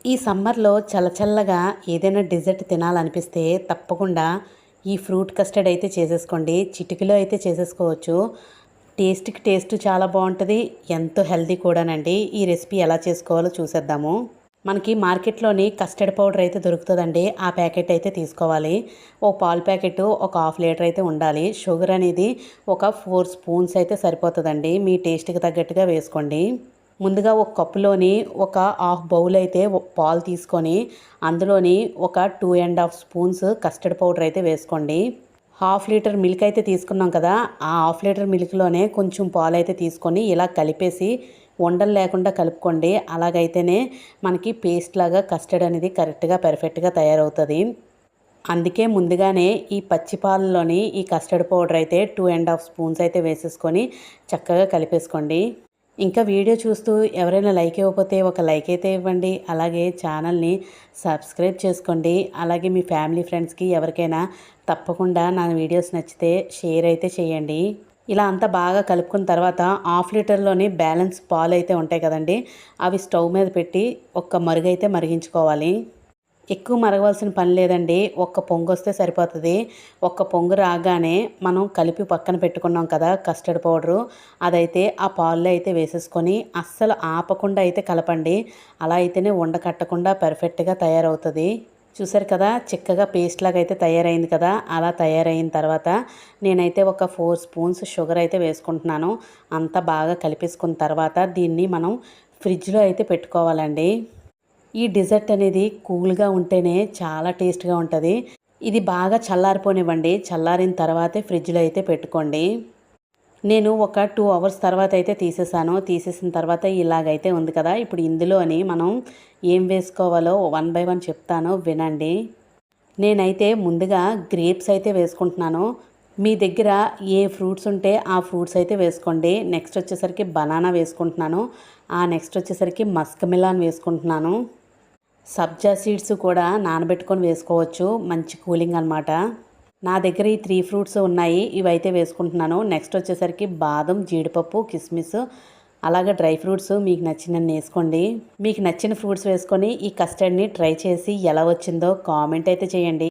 ఈ సమ్మర్లో చల్లచల్లగా ఏదైనా డెజర్ట్ తినాలనిపిస్తే తప్పకుండా ఈ ఫ్రూట్ కస్టర్డ్ అయితే చేసేసుకోండి. చిటికలో అయితే చేసేసుకోవచ్చు. టేస్ట్‌కి టేస్ట్ చాలా బాగుంటుంది. ఎంతో హెల్తీ కూడానండి. ఈ రెసిపీ ఎలా చేసుకోవాలో చూసేద్దాము. మనకి మార్కెట్లోని కస్టర్డ్ పౌడర్ అయితే దొరుకుతుందండి. ఆ ప్యాకెట్ అయితే తీసుకోవాలి. ఓ పాలు ప్యాకెట్ ఒక హాఫ్ లీటర్ అయితే ఉండాలి. షుగర్ అనేది ఒక 4 స్పూన్స్ అయితే సరిపోతుందండి. మీ టేస్ట్‌కి తగ్గట్టుగా వేసుకోండి. ముందుగా ఒక కప్పులోని ఒక హాఫ్ బౌల్ అయితే పాలు తీసుకొని అందులోని ఒక 2.5 స్పూన్స్ కస్టర్డ్ పౌడర్ అయితే వేసుకోండి. హాఫ్ లీటర్ మిల్క్ అయితే తీసుకున్నాం కదా, ఆ హాఫ్ లీటర్ మిల్క్లోనే కొంచెం పాలు అయితే తీసుకొని ఇలా కలిపేసి ఉండలు లేకుండా కలుపుకోండి. అలాగైతేనే మనకి పేస్ట్ లాగా కస్టర్డ్ అనేది కరెక్ట్గా పర్ఫెక్ట్గా తయారవుతుంది. అందుకే ముందుగానే ఈ పచ్చి పాలలోని ఈ కస్టర్డ్ పౌడర్ అయితే 2.5 స్పూన్స్ అయితే వేసేసుకొని చక్కగా కలిపేసుకోండి. ఇంకా వీడియో చూస్తూ ఎవరైనా లైక్ ఇవ్వకపోతే ఒక లైక్ అయితే ఇవ్వండి. అలాగే ఛానల్ని సబ్స్క్రైబ్ చేసుకోండి. అలాగే మీ ఫ్యామిలీ ఫ్రెండ్స్కి ఎవరికైనా తప్పకుండా నా వీడియోస్ నచ్చితే షేర్ అయితే చేయండి. ఇలా అంతా బాగా కలుపుకున్న తర్వాత హాఫ్ లీటర్లోని బ్యాలెన్స్ పాలు అయితే ఉంటాయి కదండి, అవి స్టవ్ మీద పెట్టి ఒక్క మరుగైతే మరిగించుకోవాలి. ఎక్కువ మరగవలసిన పని లేదండి. ఒక్క పొంగు వస్తే సరిపోతుంది. ఒక్క పొంగు రాగానే మనం కలిపి పక్కన పెట్టుకున్నాం కదా కస్టర్డ్ పౌడరు, అదైతే ఆ పాల్లో అయితే వేసేసుకొని అస్సలు ఆపకుండా అయితే కలపండి. అలా అయితేనే ఉండకట్టకుండా పర్ఫెక్ట్గా తయారవుతుంది. చూసారు కదా, చిక్కగా పేస్ట్ లాగా అయితే తయారైంది కదా. అలా తయారైన తర్వాత నేనైతే ఒక 4 స్పూన్స్ షుగర్ అయితే వేసుకుంటున్నాను. అంతా బాగా కలిపేసుకున్న తర్వాత దీన్ని మనం ఫ్రిడ్జ్లో అయితే పెట్టుకోవాలండి. ఈ డిజర్ట్ అనేది కూల్గా ఉంటేనే చాలా టేస్ట్గా ఉంటుంది. ఇది బాగా చల్లారిపోనివ్వండి. చల్లారిన తర్వాతే ఫ్రిడ్జ్లో అయితే పెట్టుకోండి. నేను ఒక 2 అవర్స్ తర్వాత అయితే తీసేసాను. తీసేసిన తర్వాత ఇలాగైతే ఉంది కదా. ఇప్పుడు ఇందులోని మనం ఏం వేసుకోవాలో 1 బై 1 చెప్తాను, వినండి. నేనైతే ముందుగా గ్రేప్స్ అయితే వేసుకుంటున్నాను. మీ దగ్గర ఏ ఫ్రూట్స్ ఉంటే ఆ ఫ్రూట్స్ అయితే వేసుకోండి. నెక్స్ట్ వచ్చేసరికి బనానా వేసుకుంటున్నాను. నెక్స్ట్ వచ్చేసరికి మస్క్ మిలాన్ వేసుకుంటున్నాను. సబ్జా సీడ్స్ కూడా నానబెట్టుకొని వేసుకోవచ్చు. మంచి కూలింగ్ అనమాట. నా దగ్గర ఈ 3 ఫ్రూట్స్ ఉన్నాయి. ఇవైతే వేసుకుంటున్నాను. నెక్స్ట్ వచ్చేసరికి బాదం, జీడిపప్పు, కిస్మిస్, అలాగే డ్రై ఫ్రూట్స్ మీకు నచ్చినన్ని వేసుకోండి. మీకు నచ్చిన ఫ్రూట్స్ వేసుకొని ఈ కస్టర్డ్ని ట్రై చేసి ఎలా వచ్చిందో కామెంట్ అయితే చేయండి.